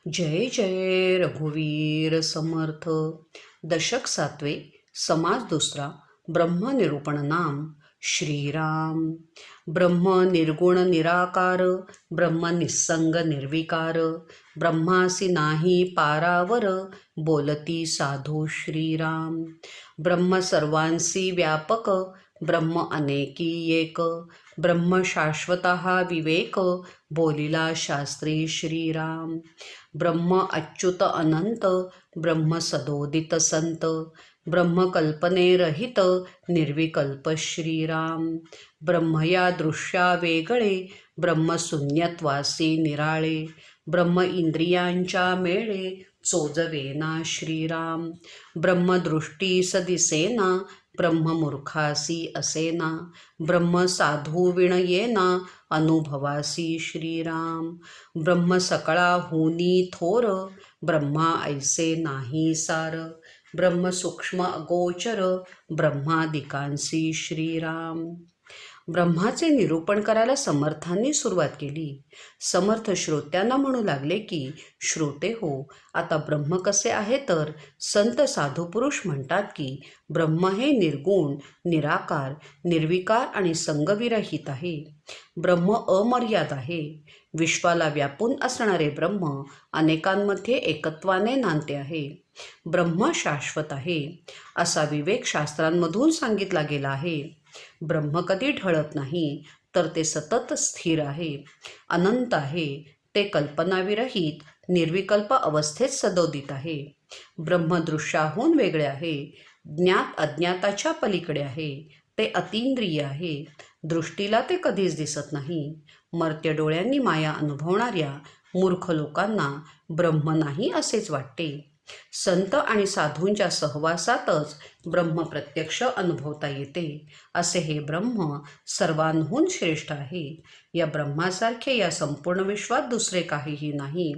जय जय रघुवीर समर्थ. दशक सातवे, समास दुसरा. ब्रह्मनिरूपण नाम. श्रीराम. ब्रह्म निर्गुण निराकार, ब्रह्म निस्संग निर्विकार, ब्रह्मासी नाही पारावर, बोलती साधू श्रीराम. ब्रह्म सर्वांसी व्यापक, ब्रह्म अनेकी एक, ब्रह्म शाश्वता विवेक, बोलिला शास्त्री श्रीराम. ब्रह्म अच्युत अनंत, ब्रह्म सदोदित संत, ब्रह्म कल्पने रहित, निर्विकल्प श्रीराम. ब्रह्म या दृश्या वेगळे, ब्रह्म शून्यत्वासी निराळे, ब्रह्म इंद्रियांच्या मेळे, चोजवेना श्रीराम. ब्रह्मदृष्टीस दिसेना, ब्रह्म मूर्खासी असेना, ब्रह्म साधू विणयेना, अनुभवासी श्रीराम. ब्रह्म सकळा होनी थोर, ब्रह्मा ऐसे नाही सार, ब्रह्म सूक्ष्म अगोचर, ब्रह्मादिकांसी श्रीराम. ब्रह्माचे निरूपण करायला समर्थांनी सुरुवात केली. समर्थ श्रोत्यांना म्हणू लागले की, श्रोते हो, आता ब्रह्म कसे आहे तर संत साधू पुरुष म्हणतात की ब्रह्म हे निर्गुण, निराकार, निर्विकार आणि संगविरहित आहे. ब्रह्म अमर्याद आहे. विश्वाला व्यापून असणारे ब्रह्म अनेकांमध्ये एकत्वाने नांदते आहे. ब्रह्म शाश्वत आहे असा विवेक शास्त्रांमधून सांगितला गेला आहे. ब्रह्म कधी ढळत नाही, तर ते सतत स्थिर आहे, अनंत आहे. ते कल्पनाविरहित निर्विकल्प अवस्थेत सदोदित आहे. ब्रह्म दृश्याहून वेगळे आहे, ज्ञात अज्ञाताच्या पलीकडे आहे. ते अतींद्रिय आहे. दृष्टीला ते कधीच दिसत नाही. मर्त्य डोळ्यांनी माया अनुभवणाऱ्या मूर्ख लोकांना ब्रह्म नाही असेच वाटते. संत आणि साधूंच्या सहवासातच ब्रह्म प्रत्यक्ष अनुभवता येते. असे हे ब्रह्म सर्वांहून श्रेष्ठ आहे. या ब्रह्मासारखे या संपूर्ण विश्वात दुसरे काहीही नाही.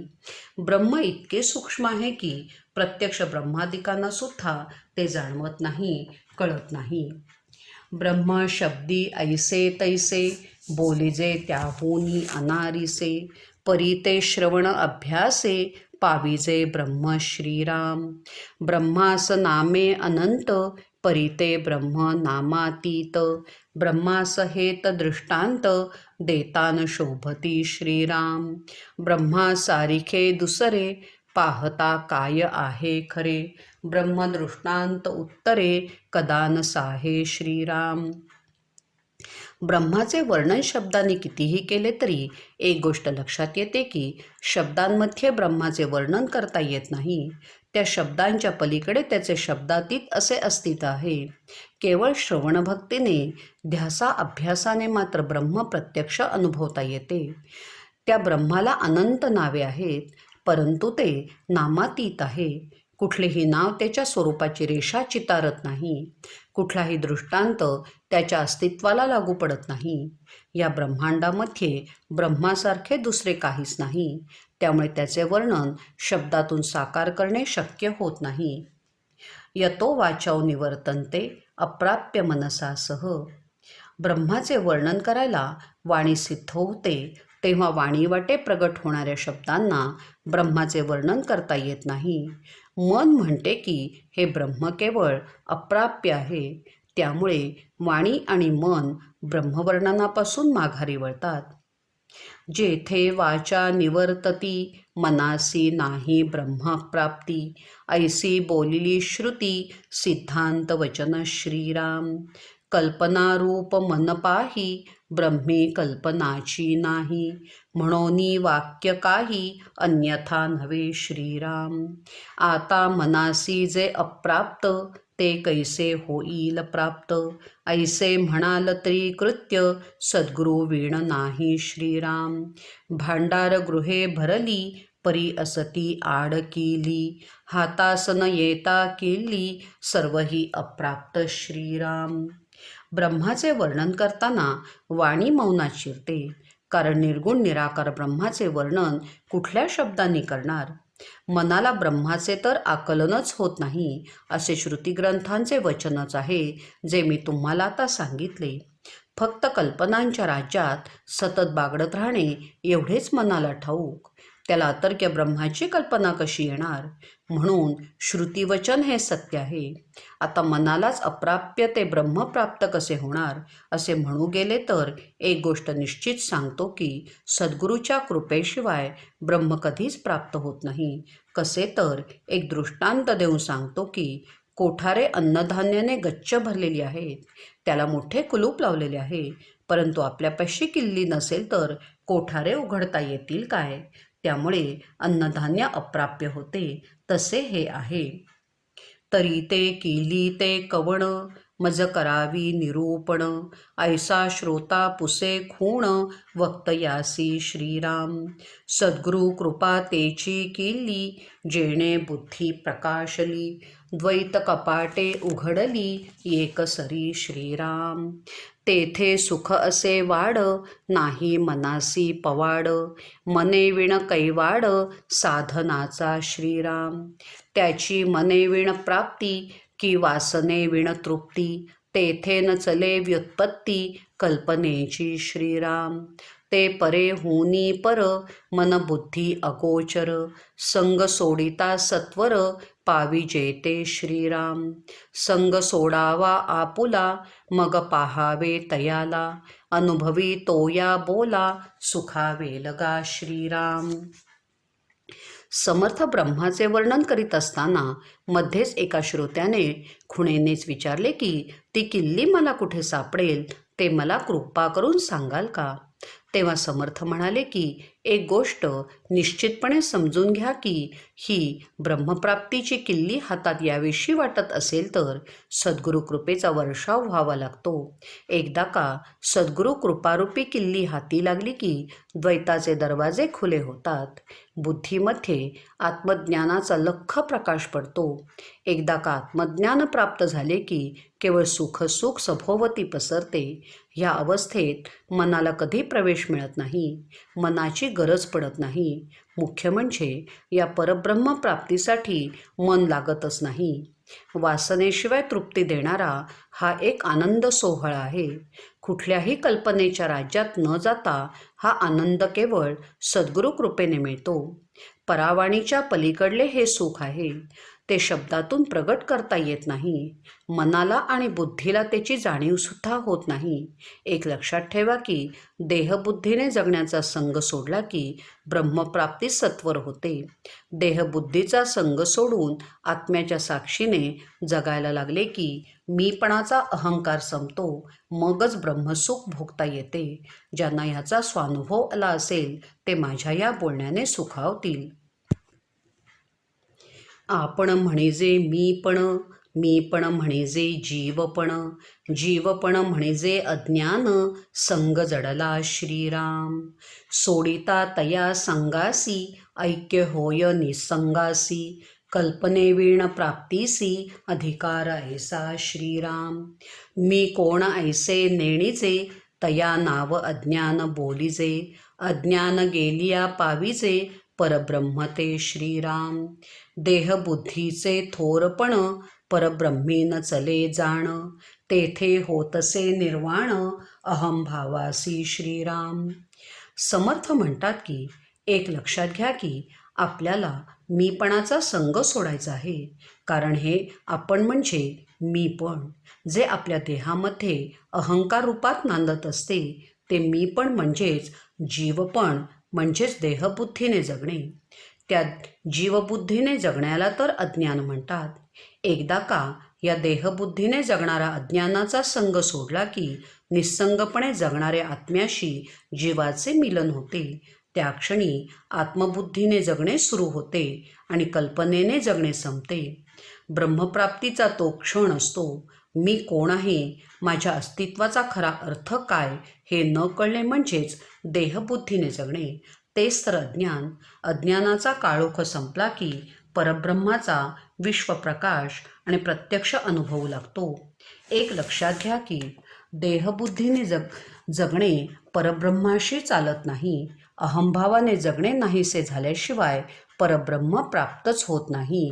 ब्रह्म इतके सूक्ष्म आहे की प्रत्यक्ष ब्रह्मादिकांना सुद्धा ते जाणवत नाही, कळत नाही. ब्रह्म शब्दी ऐसे तैसे, बोलिजे त्याहूनी अनारिसे, परी ते श्रवण अभ्यासे, पाविजे ब्रह्म श्रीराम. ब्रह्मास नामे अनंत, परी ते ब्रह्म नामातीत, ब्रह्मास हेत दृष्टांत, देतान शोभती श्रीराम. ब्रह्मा सारिखे दुसरे, पाहता काय आहे खरे, ब्रह्म दृष्टांत उत्तरे, कदान साहे श्रीराम. ब्रह्माचे वर्णन शब्दांनी कितीही केले तरी एक गोष्ट लक्षात येते की शब्दांमध्ये ब्रह्माचे वर्णन करता येत नाही. त्या शब्दांच्या पलीकडे त्याचे शब्दातीत असे अस्तित्व आहे. केवळ श्रवणभक्तीने, ध्यासा अभ्यासाने मात्र ब्रह्म प्रत्यक्ष अनुभवता येते. त्या ब्रह्माला अनंत नावे आहेत, परंतु ते नामातीत आहे. कुठलेही नाव त्याच्या स्वरूपाची रेषा चितारत नाही. कुठलाही दृष्टांत त्याच्या अस्तित्वाला लागू पडत नाही. या ब्रह्मांडामध्ये ब्रह्मासारखे दुसरे काहीच नाही. त्यामुळे त्याचे वर्णन शब्दातून साकार करणे शक्य होत नाही. यतो वाचौ निवर्तन्ते, अप्राप्य मनसासह. ब्रह्माचे वर्णन करायला वाणी सिद्ध होते, तेव्हा वाणीवाटे प्रगट होणाऱ्या शब्दांना ब्रह्माचे वर्णन करता येत नाही. मन म्हणते की हे ब्रह्म केवळ अप्राप्य आहे. त्यामुळे वाणी आणि मन ब्रह्मवर्णनापासून माघारी वळतात. जेथे वाचा निवर्तती, मनासी नाही ब्रह्मप्राप्ती, ऐसी बोलिली श्रुती, सिद्धांत वचन श्रीराम. कल्पनारूप मन पाही, ब्रह्मी कल्पनाची नाही, म्हणोनी वाक्य काही, अन्यथा नव्हे श्रीराम. आता मनासी जे अप्राप्त, ते कैसे होईल प्राप्त, ऐसे म्हणाल तरी कृत्य, सद्गुरु वीण नाही श्रीराम. भांडार गृहे भरली, परी असती आड केली, हातास न येता केली, सर्वही अप्राप्त श्रीराम. ब्रह्माचे वर्णन करताना वाणी मौनात शिरते, कारण निर्गुण निराकार ब्रह्माचे वर्णन कुठल्या शब्दांनी करणार. मनाला ब्रह्माचे तर आकलनच होत नाही असे श्रुतिग्रंथांचे वचनच आहे, जे मी तुम्हाला आता सांगितले. फक्त कल्पनांच्या राज्यात सतत बागडत राहणे एवढेच मनाला ठाऊक. त्याला अतर्क्य ब्रह्माची कल्पना कशी येणार? म्हणून श्रुतिवचन हे सत्य आहे. आता मनालाच अप्राप्य ते ब्रह्म प्राप्त कसे होणार असे म्हणू गेले तर एक गोष्ट निश्चित सांगतो की सद्गुरूच्या कृपेशिवाय ब्रह्म कधीच प्राप्त होत नाही. कसे तर एक दृष्टांत देऊन सांगतो की कोठारे अन्नधान्याने गच्च भरलेली आहेत. त्याला मोठे कुलूप लावलेले आहे, परंतु आपल्यापाशी किल्ली नसेल तर कोठारे उघडता येतील काय? त्यामुळे अन्नधान्य अप्राप्य होते. तसे हे आहे. तरी ते किल्ली ते कवण, मज करावी निरूपण, ऐसा श्रोता पुसे खूण, वक्तयासी श्रीराम. सद्गुरु कृपा तेची किल्ली, जेणे बुद्धी प्रकाशली, द्वैत कपाटे उघडली, एकसरी श्रीराम. तेथे सुख असे वाड, नाही मनासी पवाड, मने विण कैवाड, साधनाचा श्रीराम. त्याची मने विण प्राप्ती, की वासने विण तृप्ती, तेथे न चले व्युत्पत्ती, कल्पनेची श्रीराम. ते परे होनी पर, मन बुद्धी अगोचर, संग सोडिता सत्वर, पाविजे ते श्रीराम. संग सोडावा आपुला, मग पाहावे तयाला, अनुभवी तोया बोला, सुखावे लगा श्रीराम. समर्थ ब्रह्माचे वर्णन करीत असताना मध्येच एका श्रोत्याने खुणेनेच विचारले की ती किल्ली मला कुठे सापडेल, ते मला कृपा करून सांगाल का? तेव्हा समर्थ म्हणाले की एक गोष्ट निश्चितपणे समजून घ्या की ही ब्रह्मप्राप्तीची किल्ली हातात याविषयी वाटत असेल तर सद्गुरु कृपेचा वर्षाव व्हावा लागतो. एकदा का सद्गुरु कृपारूपी किल्ली हाती लागली की द्वैताचे दरवाजे खुले होतात. बुद्धीमध्ये आत्मज्ञानाचा लख्ख प्रकाश पडतो. एकदा का आत्मज्ञान प्राप्त झाले की केवळ सुख सभोवती पसरते. ह्या अवस्थेत मनाला कधी प्रवेश मिळत नाही, मनाची गरज पडत नाही. मुख्य म्हणजे या परब्रह्म प्राप्तीसाठी मन लागतच नाही. वासनेशिवाय तृप्ती देणारा हा एक आनंद सोहळा आहे. कुठल्याही कल्पनेच्या राज्यात न जाता हा आनंद केवळ सद्गुरु कृपेने मिळतो. परावाणीच्या पलीकडले हे सुख आहे. ते शब्दातून प्रगट करता येत नाही. मनाला आणि बुद्धीला त्याची जाणीवसुद्धा होत नाही. एक लक्षात ठेवा की देहबुद्धीने जगण्याचा संग सोडला की ब्रह्मप्राप्ती सत्वर होते. देहबुद्धीचा संग सोडून आत्म्याच्या साक्षीने जगायला लागले की मीपणाचा अहंकार संपतो. मगच ब्रह्मसुख भोगता येते. ज्यांना ह्याचा स्वानुभव आला असेल ते माझ्या या बोलण्याने सुखावतील. आपण म्हणजे मीपण, मीपण म्हणजे जीवपण, जीवपण म्हणजे अज्ञान, संग जडला श्रीराम. सोडिता तया संगासी, ऐक्य होय निसंगासी, कल्पनेवीण प्राप्तीसी, अधिकार ऐसा श्रीराम. मी कोण ऐसे नेणीचे, तया नाव अज्ञान बोलीजे, अज्ञान गेलिया पाविजे, परब्रह्म ते श्रीराम. देहबुद्धीचे थोरपण, परब्रह्मीन चले जाण, तेथे होतसे निर्वाण, अहंभावासी श्रीराम. समर्थ म्हणतात की एक लक्षात घ्या की आपल्याला मीपणाचा संग सोडायचा आहे. कारण हे आपण म्हणजे मीपण जे आपल्या देहामध्ये अहंकार रूपात नांदत असते ते मीपण म्हणजेच जीवपण म्हणजेच देहबुद्धीने जगणे. त्या जीवबुद्धीने जगण्याला तर अज्ञान म्हणतात. एकदा का या देहबुद्धीने जगणारा अज्ञानाचा संग सोडला की निस्संगपणे जगणाऱ्या आत्म्याशी जीवाचे मिलन होते. त्या क्षणी आत्मबुद्धीने जगणे सुरू होते आणि कल्पनेने जगणे संपते. ब्रह्मप्राप्तीचा तो क्षण असतो. मी कोण आहे, माझ्या अस्तित्वाचा खरा अर्थ काय हे न कळणे म्हणजेच देहबुद्धीने जगणे. तेच तर अज्ञान. अज्ञानाचा काळोख संपला की परब्रह्माचा विश्वप्रकाश आणि प्रत्यक्ष अनुभवू लागतो. एक लक्षात घ्या की देहबुद्धीने जगणे परब्रह्माशी चालत नाही. अहंभावाने जगणे नाहीसे झाल्याशिवाय परब्रह्म प्राप्तच होत नाही.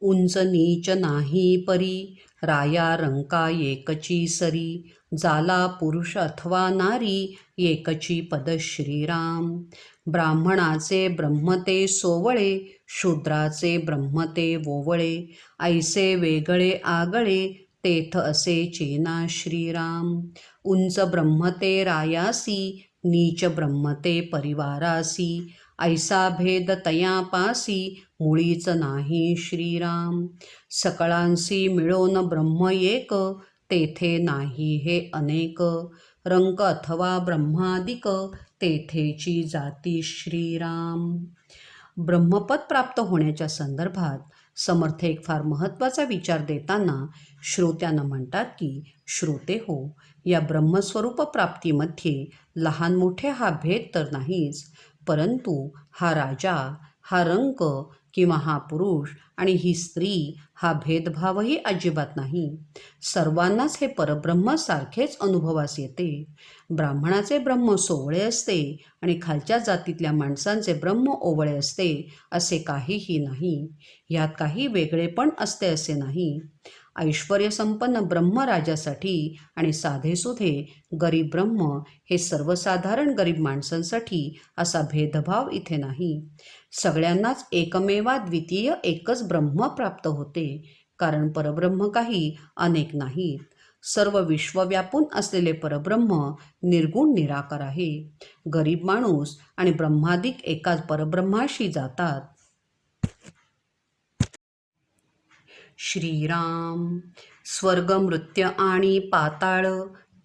उंच नीच नाही परी, राया रंका एकची सरी, जाला पुरुष अथवा नारी, एकची पद श्रीराम. ब्राह्मणाचे ब्रह्मते सोवळे, शूद्राचे ब्रह्मते वोवळे, ऐसे वेगळे आगळे, तेथ असे चेना श्रीराम. उंच ब्रह्मते रायासी, नीच ब्रह्मते परिवारासी, ऐसा भेद तयापासी, मुळीच नाही श्रीराम. सकळांसी मिळोन ब्रह्म एक, तेथे नाही हे अनेक, रंक अथवा ब्रह्मादिक, तेथेची जाती श्रीराम. ब्रह्मपद प्राप्त होण्याच्या संदर्भात समर्थ एक फार महत्त्वाचा विचार देताना श्रोत्यांना म्हणतात की, श्रोते हो, या ब्रह्मस्वरूप प्राप्तीमध्ये लहान मोठे हा भेद तर नाहीच, परंतु हा राजा, हा रंक किंवा हा पुरुष आणि ही स्त्री हा भेदभावही अजिबात नाही. सर्वांनाच हे परब्रह्म सारखेच अनुभवास येते. ब्राह्मणाचे ब्रह्म सोवळे असते आणि खालच्या जातीतल्या माणसांचे ब्रह्म ओवळे असते असे काहीही नाही. यात काही वेगळेपण असते असे नाही. ऐश्वर्यसंपन्न ब्रह्म राजासाठी आणि साधेसुधे गरीब ब्रह्म हे सर्वसाधारण गरीब माणसांसाठी असा भेदभाव इथे नाही. सगळ्यांनाच एकमेवा द्वितीय एकच ब्रह्म प्राप्त होते, कारण परब्रह्म काही अनेक नाहीत. सर्व विश्व व्यापून असलेले परब्रह्म निर्गुण निराकार आहे. गरीब माणूस आणि ब्रह्मादिक एकाच परब्रह्माशी जातात. श्रीराम. स्वर्ग मृत्य आणि पाताळ,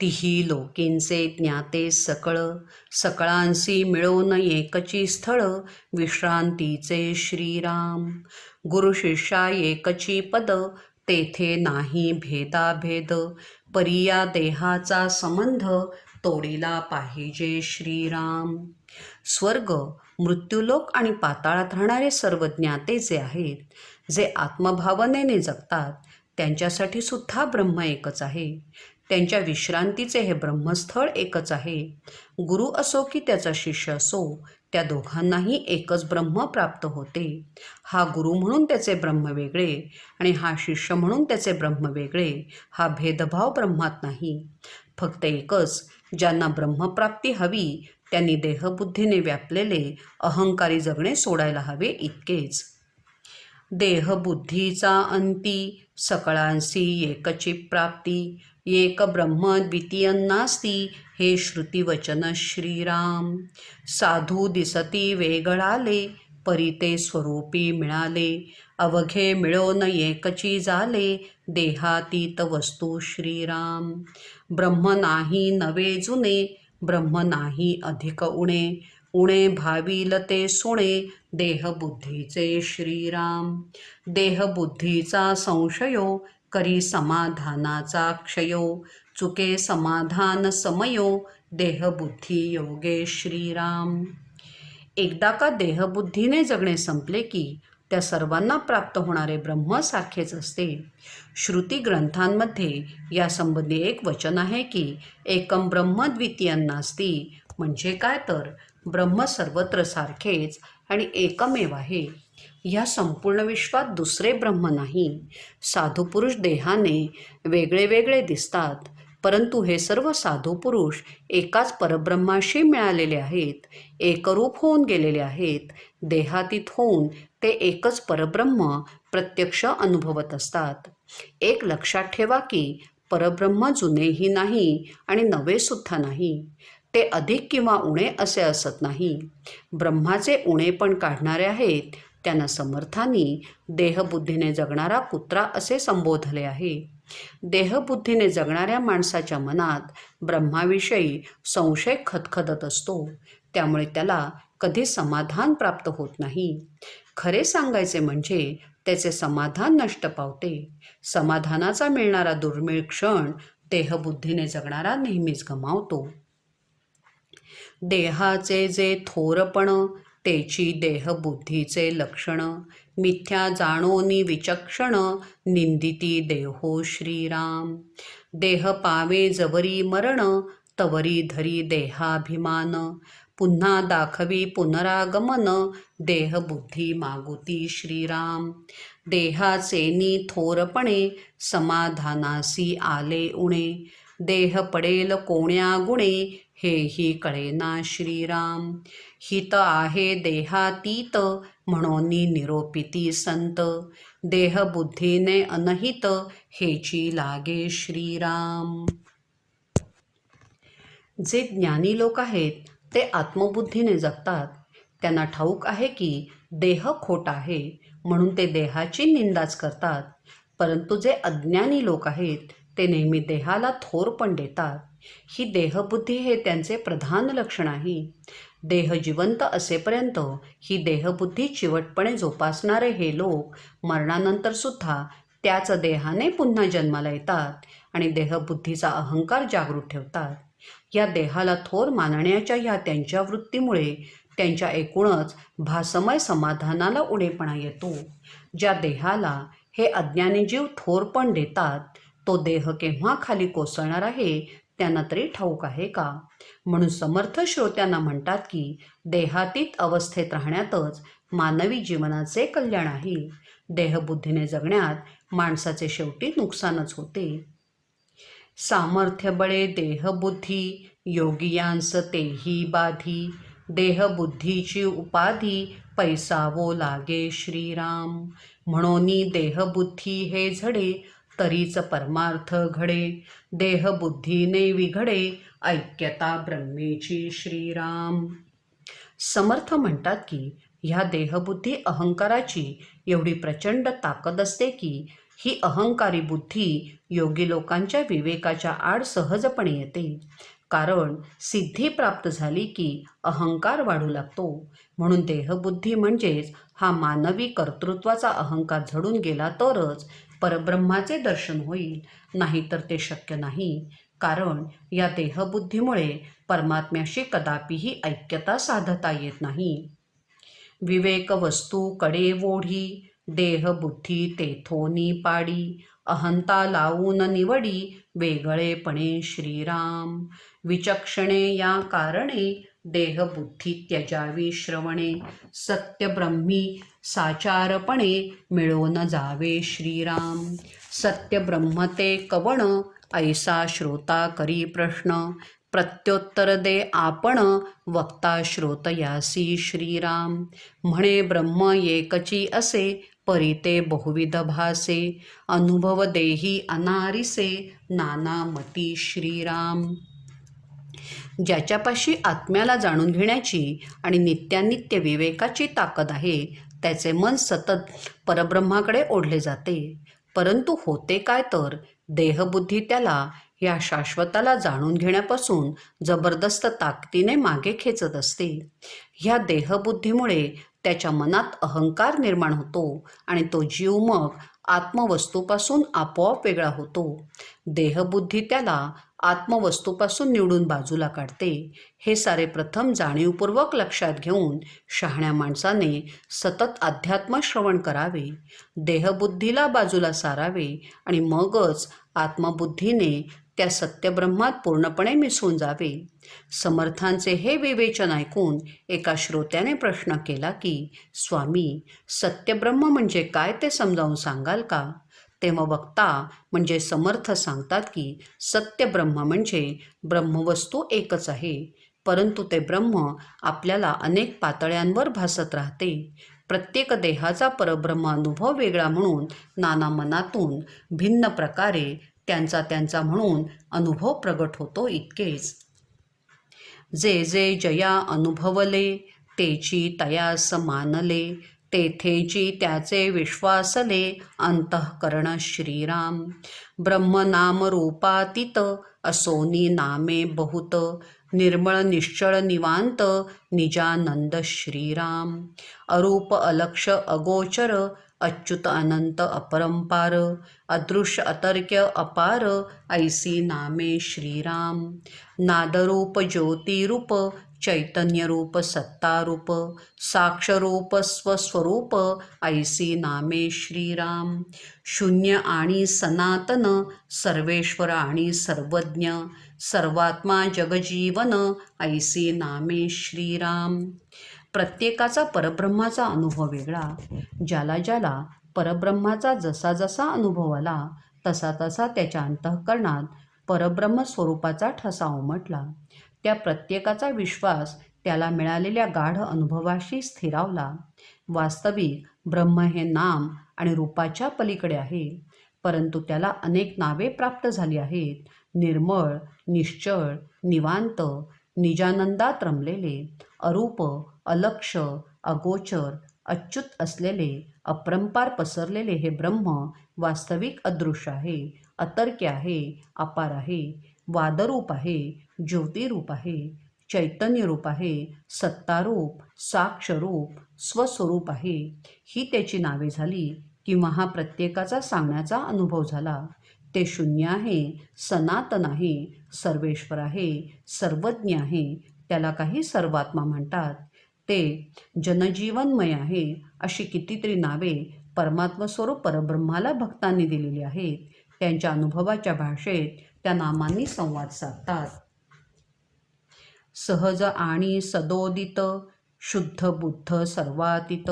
तिही लोकींचे ज्ञाते सकळ, सकळांसी मिळोन एकची स्थळ, विश्रांतीचे श्रीराम. गुरु शिष्या एकची पद, तेथे नाही भेदाभेद, परिया देहाचा संबंध, तोडीला पाहिजे श्रीराम. स्वर्ग, मृत्यूलोक आणि पाताळात राहणारे सर्व ज्ञाते जे आहेत, जे आत्मभावनेने जगतात, त्यांच्यासाठी सुद्धा ब्रह्म एकच आहे. त्यांच्या विश्रांतीचे हे ब्रह्मस्थळ एकच आहे. गुरु असो की त्याचा शिष्य असो, त्या दोघांनाही एकच ब्रह्म प्राप्त होते. हा गुरु म्हणून त्याचे ब्रह्म वेगळे आणि हा शिष्य म्हणून त्याचे ब्रह्म वेगळे, हा भेदभाव ब्रह्मात नाही. फक्त एकच, ज्यांना ब्रह्मप्राप्ती हवी त्यांनी देहबुद्धीने व्यापलेले अहंकारी जगणे सोडायला हवे इतकेच. देहबुद्धीचा अंती, सकळांसी एकची प्राप्ती, एक ब्रह्म द्वितीय नास्ती, हे श्रुतिवचन श्रीराम. साधू दिसती वेगळाले, परी ते स्वरूपी मिळाले, अवघे मिळोन एकची झाले, देहातीत वस्तू श्रीराम. ब्रह्म नाही नवे जुने, ब्रह्म नाही अधिक उणे, उणे भाविल ते सुणे, देहबुद्धीचे श्रीराम. देहबुद्धीचा संशयो, करी समाधानाचा क्षयो, चुके समाधान समयो, देहबुद्धी योगे श्रीराम. एकदा का देहबुद्धीने जगणे संपले की त्या सर्वांना प्राप्त होणारे ब्रह्म सारखेच असते. श्रुती ग्रंथांमध्ये यासंबंधी एक वचन आहे की, एकम ब्रह्म द्वितीय नास्ती, म्हणजे काय तर ब्रह्म सर्वत्र सारखेच आणि एकमेव आहे. या संपूर्ण विश्वात दुसरे ब्रह्म नाही. साधू पुरुष देहाने वेगळे वेगळे दिसतात, परंतु हे सर्व साधू पुरुष एकाच परब्रह्माशी मिळालेले आहेत, एकरूप होऊन गेलेले आहेत. देहातीत होऊन ते एकच परब्रह्म प्रत्यक्ष अनुभवत असतात. एक लक्षात ठेवा की परब्रह्म जुनेही नाही आणि नवेसुद्धा नाही. ते अधिक किंवा उणे असे असत नाही. ब्रह्माचे उणे पण काढणारे आहेत, त्यांना समर्थांनी देहबुद्धीने जगणारा कुत्रा असे संबोधले आहे. देहबुद्धीने जगणाऱ्या माणसाच्या मनात ब्रह्माविषयी संशय खदखदत असतो, त्यामुळे त्याला कधी समाधान प्राप्त होत नाही. खरे सांगायचे म्हणजे त्याचे समाधान नष्ट पावते. समाधानाचा मिळणारा दुर्मिळ क्षण देहबुद्धीने जगणारा नेहमीच गमावतो. देहाचे जे थोरपण, तेची देहबुद्धीचे लक्षण, मिथ्या जाणोनी विचक्षण, निंदिती देहो श्रीराम. देह पावे जवरी मरण, तवरी धरी देहाभिमान, पुन्हा दाखवी पुनरागमन, देहबुद्धी मागुती श्रीराम. देहाचे थोरपणे समाधानासी आले उणे. देह पडेल कोण्या गुणे हेही कळेना श्रीराम. हित आहे देहातीत म्हणून निरोपिती संत. देहबुद्धीने अनहित हेची लागे श्रीराम. जे ज्ञानी लोक आहेत ते आत्मबुद्धीने जगतात. त्यांना ठाऊक आहे की देह खोटा आहे म्हणून ते देहाची निंदाच करतात. परंतु जे अज्ञानी लोक आहेत ते नेहमी देहाला थोरपण देतात. ही देहबुद्धी हे त्यांचे प्रधान लक्षण आहे. देह जिवंत असेपर्यंत ही देहबुद्धी चिवटपणे जोपासणारे हे लोक मरणानंतर सुद्धा त्याच देहाने पुन्हा जन्माला येतात आणि देहबुद्धीचा अहंकार जागृत ठेवतात. या देहाला थोर मानण्याच्या ह्या त्यांच्या वृत्तीमुळे त्यांच्या एकूणच भासमय समाधानाला उडेपणा येतो. ज्या देहाला हे अज्ञानी जीव थोरपण देतात तो देह केव्हा खाली कोसळणार आहे त्यांना तरी ठाऊक आहे का? म्हणून समर्थ श्रोत्यांना म्हणतात की देहातीत अवस्थेत राहण्यातच मानवी जीवनाचे कल्याण आहे. देहबुद्धीने जगण्यात माणसाचे शेवटी नुकसानच होते. सामर्थ्य बळे देहबुद्धी योगियांस तेही बाधी. देहबुद्धीची उपाधी पैसावो लागे श्रीराम. म्हणून देहबुद्धी हे झडे तरीच परमार्थ घडे. देहबुद्धीने विघडे ऐक्यता ब्रह्मेची श्रीराम. समर्थ म्हणतात की ह्या देहबुद्धी अहंकाराची एवढी प्रचंड ताकद असते की ही अहंकारी बुद्धी योगी लोकांच्या विवेकाच्या आड सहजपणे येते. कारण सिद्धी प्राप्त झाली की अहंकार वाढू लागतो. म्हणून देहबुद्धी म्हणजेच हा मानवी कर्तृत्वाचा अहंकार झडून गेला तरच परब्रह्माचे दर्शन होईल, नाहीतर ते शक्य नाही. कारण या देहबुद्धीमुळे परमात्म्याशी कदापिही ऐक्यता साधता येत नाही. विवेक वस्तू कडे वोढी देहबुद्धी तेथोनी पाडी. अहंता लावून निवडी वेगळेपणे श्रीराम. विचक्षणे या कारणे देहबुद्धी त्यजावी श्रवणे. सत्यब्रह्मी साचारपणे मिळून जावे श्रीराम. सत्यब्रह्म ते कवण ऐसा श्रोता करी प्रश्न. प्रत्युत्तर दे आपण वक्ता श्रोत यासी श्रीराम. म्हणे ब्रह्म एकची असे परिते बहुविध भासे. अनुभव देही अनारिसे नाना मती श्रीराम. ज्याच्यापाशी आत्म्याला जाणून घेण्याची आणि नित्यानित्य विवेकाची ताकद आहे त्याचे मन सतत परब्रह्माकडे ओढले जाते. परंतु होते काय तर देहबुद्धी त्याला या शाश्वताला जाणून घेण्यापासून जबरदस्त ताकदीने मागे खेचत असते. ह्या देहबुद्धीमुळे त्याच्या मनात अहंकार निर्माण होतो आणि तो जीव मग आत्मवस्तूपासून आपोआप वेगळा होतो. देहबुद्धी त्याला आत्मवस्तूपासून निवडून बाजूला काढते. हे सारे प्रथम जाणीवपूर्वक लक्षात घेऊन शहाण्या माणसाने सतत अध्यात्म श्रवण करावे, देहबुद्धीला बाजूला सारावे आणि मगच आत्मबुद्धीने त्या सत्यब्रह्मात पूर्णपणे मिसळून जावे. समर्थांचे हे विवेचन ऐकून एका श्रोत्याने प्रश्न केला की स्वामी, सत्यब्रह्म म्हणजे काय ते समजावून सांगाल का? तेव्हा वक्ता म्हणजे समर्थ सांगतात की सत्यब्रह्म म्हणजे ब्रह्मवस्तू एकच आहे, परंतु ते ब्रह्म आपल्याला अनेक पातळ्यांवर भासत राहते. प्रत्येक देहाचा परब्रह्म अनुभव वेगळा म्हणून नाना मनातून भिन्न प्रकारे त्यांचा म्हणून अनुभव प्रगट होतो इतकेच. जे जे जया अनुभवले तेची तयास मानले. तेथेची त्याचे विश्वासले अंतःकरण श्रीराम. ब्रह्मनाम रूपातीत असोनी नामे बहुत. निर्मळ निश्चळ निवांत निजानंद श्रीराम. अरूप अलक्ष अगोचर अच्युत अनंत अपरंपार. अदृश्य अतर्क्य अपार ऐसी नामे श्रीराम. नादरूप ज्योतिरूप चैतन्यरूप सत्तारूप. साक्षरूप स्वस्वरूप ऐसी नामे श्रीराम. शून्य आणि सनातन सर्वेश्वर आणि सर्वज्ञ. सर्वात्मा जगजीवन ऐसी नामे श्रीराम. प्रत्येकाचा परब्रह्माचा अनुभव वेगळा. ज्याला ज्याला परब्रह्माचा जसा जसा अनुभव आला तसा तसा त्याच्या अंतःकरणात परब्रह्म स्वरूपाचा ठसा उमटला. त्या प्रत्येकाचा विश्वास त्याला मिळालेल्या गाढ अनुभवाशी स्थिरावला. वास्तविक ब्रह्म हे नाम आणि रूपाच्या पलीकडे आहे, परंतु त्याला अनेक नावे प्राप्त झाली आहेत. निर्मळ, निश्चळ, निवांत, निजानंदात रमलेले, अरूप, अलक्ष, अगोचर, अच्युत असलेले, अपरंपार पसरलेले हे ब्रह्म वास्तविक अदृश्य आहे, अतर्क्य आहे, अपार आहे, वादरूप आहे, ज्योतिरूप आहे, चैतन्यरूप आहे, सत्तारूप, साक्षरूप, स्वस्वरूप आहे. ही त्याची नावे झाली किंवा हा प्रत्येकाचा सांगण्याचा अनुभव झाला. ते शून्य आहे, सनातन आहे, सर्वेश्वर आहे, सर्वज्ञ आहे. त्याला काही सर्वात्मा म्हणतात. ते जनजीवनमय आहे. अशी कितीतरी नावे परमात्मस्वरूप परब्रह्माला भक्तांनी दिलेली आहेत. त्यांच्या अनुभवाच्या भाषेत त्या नामांनी संवाद साधतात. सहज आणि सदोदित, शुद्ध बुद्ध सर्वातीत,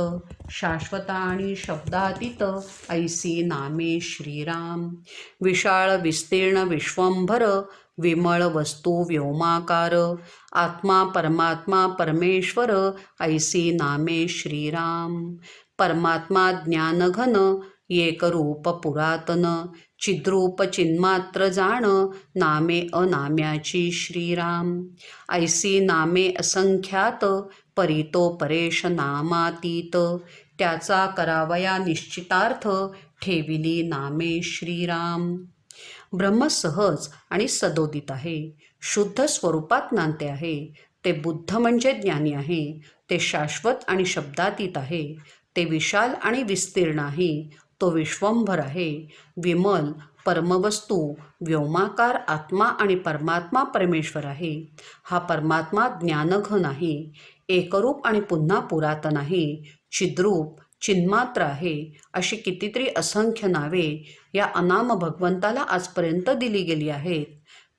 शाश्वत आणि शब्दातीत, ऐसी नामे श्रीराम. विशाळ विस्तीर्ण विश्वंभर, विमळ वस्तू व्योमाकार, आत्मा परमात्मा परमेश्वर, ऐसी नामे श्रीराम. परमात्मा ज्ञानघन, एकरूप पुरातन, चिद्रूप चिन्मात्र जाण, नामे अनाम्याची श्रीराम. ऐसी नामे असंख्यात, परितो परेश नामातीत, त्याचा करावया निश्चितार्थ, ठेविली नामे श्रीराम. ब्रह्म सहज आणि सदोदित आहे, शुद्ध स्वरूपात नांदते आहे. ते बुद्ध म्हणजे ज्ञानी आहे. ते शाश्वत आणि शब्दातीत आहे. ते विशाल आणि विस्तीर्ण आहे. तो विश्वंभर आहे. विमल, परमवस्तू, व्योमाकार आत्मा आणि परमात्मा परमेश्वर आहे. हा परमात्मा ज्ञानघन आहे, एकरूप आणि पुन्हा पुरातन आहे, चिद्रूप, चिन्मात्र आहे. अशी कितीतरी असंख्य नावे या अनाम भगवंताला आजपर्यंत दिली गेली आहेत.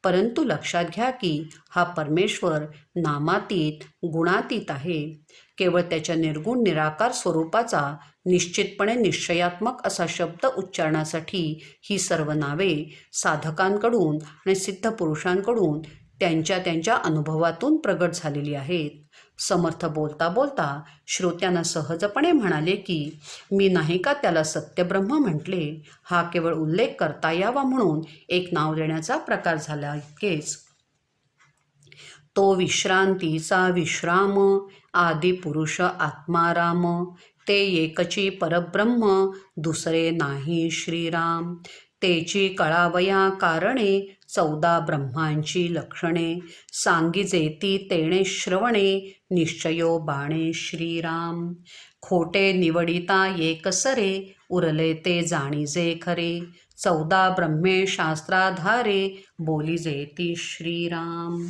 परंतु लक्षात घ्या की हा परमेश्वर नामातीत, गुणातीत आहे. केवळ त्याच्या निर्गुण निराकार स्वरूपाचा निश्चितपणे निश्चयात्मक असा शब्द उच्चारण्यासाठी ही सर्व नावे साधकांकडून आणि सिद्ध पुरुषांकडून त्यांच्या त्यांच्या अनुभवातून प्रगट झालेली आहेत. समर्थ बोलता बोलता श्रोत्यांना सहजपणे म्हणाले की मी नाही का त्याला सत्यब्रह्म म्हटले. हा केवळ उल्लेख करता यावा म्हणून एक नाव देण्याचा प्रकार झाला इतकेच. तो विश्रांतीचा विश्राम, आदिपुरुष आत्माराम, ते एकची परब्रह्म, दुसरे नाही श्रीराम. तेची कळावया कारणे, 14 ब्रह्मांची लक्षणे, सांगिजेती तेणे श्रवणे, निश्चयो बाणे श्रीराम. खोटे निवडिता एकसरे, उरले ते जाणीजे खरे, 14 ब्रह्मे शास्त्राधारे, बोलीजेती श्रीराम.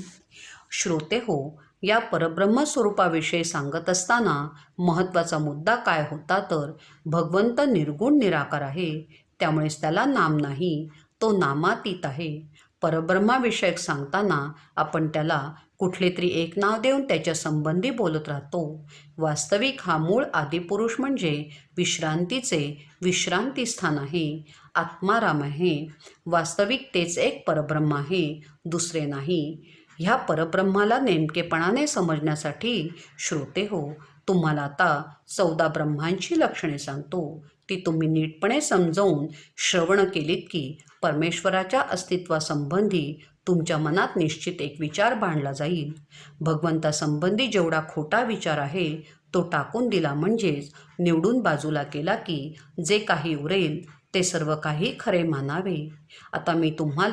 श्रोते हो, या परब्रह्म स्वरूपाविषयी सांगत असताना महत्त्वाचा मुद्दा काय होता तर भगवंत निर्गुण निराकार आहे, त्यामुळेच त्याला नाम नाही. तो नामातीत आहे. परब्रह्माविषयक सांगताना आपण त्याला कुठले तरी एक नाव देऊन त्याच्या संबंधी बोलत राहतो. वास्तविक हा मूळ आदिपुरुष म्हणजे विश्रांतीचे विश्रांतीस्थान आहे, आत्माराम आहे. वास्तविक तेच एक परब्रह्म आहे, दुसरे नाही. ह्या परब्रह्माला नेमकेपणाने समजण्यासाठी श्रोते हो, तुम्हाला आता 14 ब्रह्मांची लक्षणे सांगतो. ती तुम्ही नीटपणे समजावून श्रवण केलीत की परमेश्वराच्या अस्तित्वासंबंधी तुमच्या मनात निश्चित एक विचार बांधला जाईल. भगवंतासंबंधी जेवढा खोटा विचार आहे तो टाकून दिला, म्हणजेच निवडून बाजूला केला की जे काही उरेल ते सर्व काही खरे मानावे. आता मी तुम्हाला